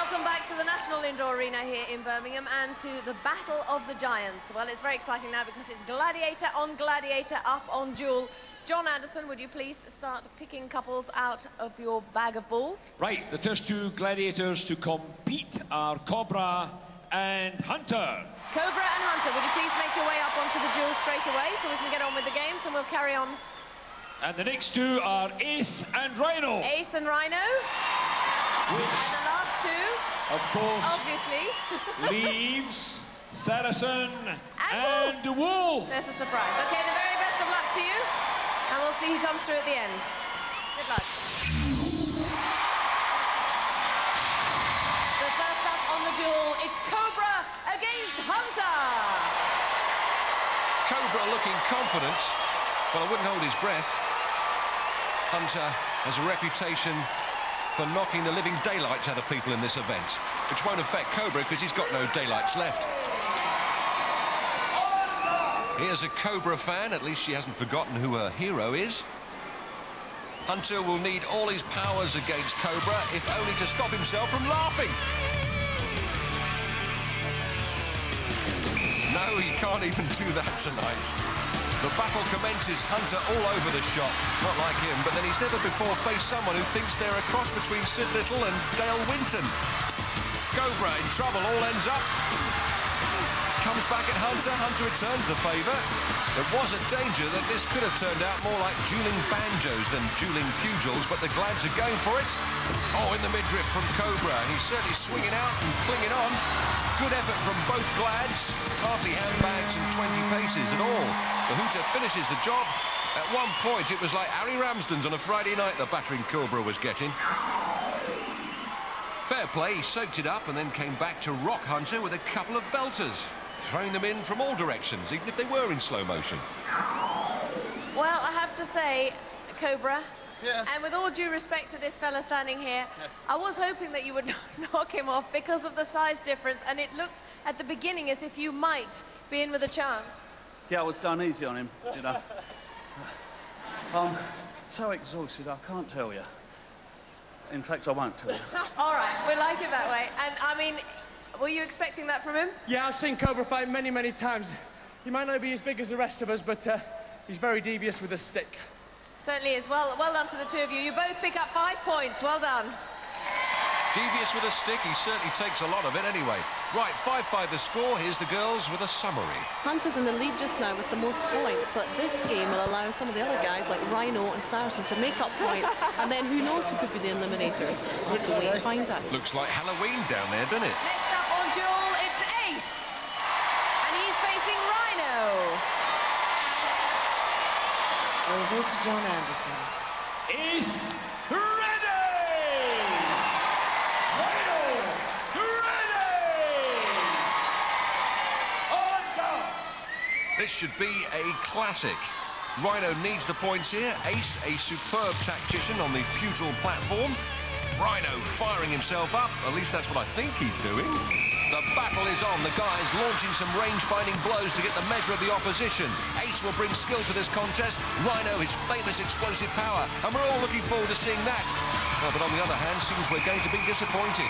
Welcome back to the National Indoor Arena here in Birmingham and to the Battle of the Giants. Well, it's very exciting now because it's Gladiator on Gladiator up on Duel. John Anderson, would you please start picking couples out of your bag of balls? Right, the first two gladiators to compete are Cobra and Hunter. Cobra and Hunter, would you please make your way up onto the Duel straight away so we can get on with the games and we'll carry on. And the next two are Ace and Rhino. Ace and Rhino. Which, and the last two, of course, obviously, leaves Saracen and Wolf. There's a surprise. Okay, the very best of luck to you, and we'll see who comes through at the end. Good luck. So first up on the Duel, it's Cobra against Hunter. Cobra looking confident, but I wouldn't hold his breath. Hunter has a reputation for knocking the living daylights out of people in this event, which won't affect Cobra because he's got no daylights left. Here's a Cobra fan, at least she hasn't forgotten who her hero is. Hunter will need all his powers against Cobra, if only to stop himself from laughing. No, he can't even do that tonight. The battle commences, Hunter all over the shop. Not like him, but then he's never before faced someone who thinks they're a cross between Sid Little and Dale Winton. Cobra in trouble, all ends up. Comes back at Hunter, Hunter returns the favour. There was a danger that this could have turned out more like dueling banjos than dueling pugils, but the Glads are going for it. Oh, in the midriff from Cobra, and he's certainly swinging out and clinging on. Good effort from both Glads. Hardly handbags and 20 paces at all. The hooter finishes the job. At one point, it was like Harry Ramsden's on a Friday night the battering Cobra was getting. Fair play, he soaked it up and then came back to rock Hunter with a couple of belters, throwing them in from all directions, even if they were in slow motion. Well, I have to say, Cobra, yes. And with all due respect to this fella standing here, yes, I was hoping that you would knock him off because of the size difference, and it looked at the beginning as if you might be in with a chance. Yeah, I was going easy on him, you know. I'm so exhausted, I can't tell you. In fact, I won't tell you. All right, we like it that way. And, I mean, were you expecting that from him? Yeah, I've seen Cobra fight many, many times. He might not be as big as the rest of us, but he's very devious with a stick. Certainly is. Well done to the two of you. You both pick up 5 points. Well done. Devious with a stick, he certainly takes a lot of it anyway. Right, 5-5 the score. Here's the girls with a summary. Hunter's in the lead just now with the most points, but this game will allow some of the other guys like Rhino and Saracen to make up points, and then who knows who could be the eliminator. We'll have to wait and find out. Looks like Halloween down there, doesn't it? Next up on Duel, it's Ace, and he's facing Rhino. Over to John Anderson. Ace ready! Rhino ready! On go! This should be a classic. Rhino needs the points here. Ace, a superb tactician on the pugil platform. Rhino firing himself up, at least that's what I think he's doing. The battle is on. The guys launching some range-finding blows to get the measure of the opposition. Ace will bring skill to this contest. Rhino, his famous explosive power. And we're all looking forward to seeing that. But on the other hand, seems we're going to be disappointed.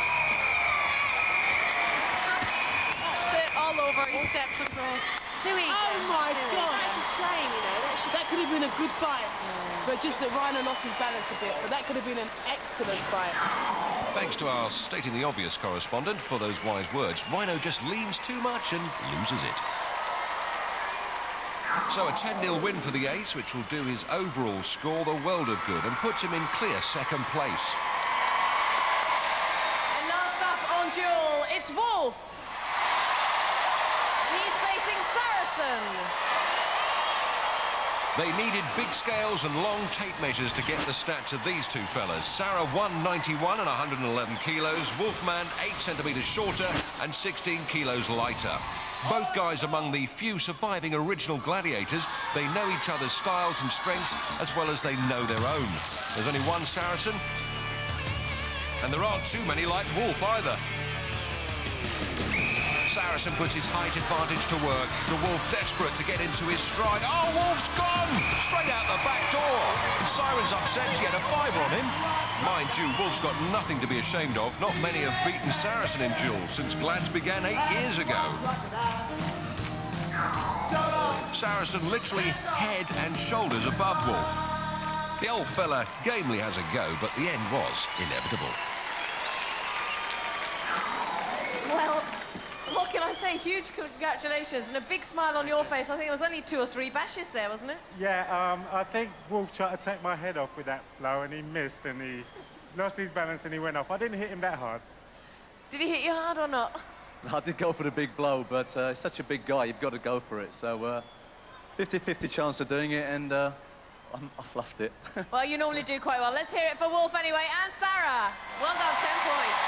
That's it, all over. He steps across. Too easy. Oh, my God. That's a shame, you know. That could have been a good fight. But just that Rhino lost his balance a bit. But that could have been an excellent fight. Thanks to our stating the obvious correspondent for those wise words. Rhino just leans too much and loses it. So a 10-0 win for the Ace, which will do his overall score the world of good and puts him in clear second place. And last up on Duel, it's Wolf. And he's facing Saracen. They needed big scales and long tape measures to get the stats of these two fellas. Sarah 191 and 111 kilos. Wolfman 8 centimetres shorter and 16 kilos lighter. Both guys among the few surviving original gladiators. They know each other's styles and strengths as well as they know their own. There's only one Saracen, and there aren't too many like Wolf either. Saracen puts his height advantage to work. The Wolf desperate to get into his stride. Oh, Wolf's gone! Straight out the back door. And Siren's upset she had a fiver on him. Mind you, Wolf's got nothing to be ashamed of. Not many have beaten Saracen in Duel since Glads began 8 years ago. Saracen literally head and shoulders above Wolf. The old fella gamely has a go, but the end was inevitable. Well, what can I say? Huge congratulations and a big smile on your face. I think it was only 2 or 3 bashes there, wasn't it? Yeah, I think Wolf tried to take my head off with that blow and he missed and he lost his balance and he went off. I didn't hit him that hard. Did he hit you hard or not? I did go for the big blow, but he's such a big guy, you've got to go for it. So 50-50 chance of doing it, and I fluffed it. Well, you normally do quite well. Let's hear it for Wolf anyway, and Sarah. Well done, 10 points.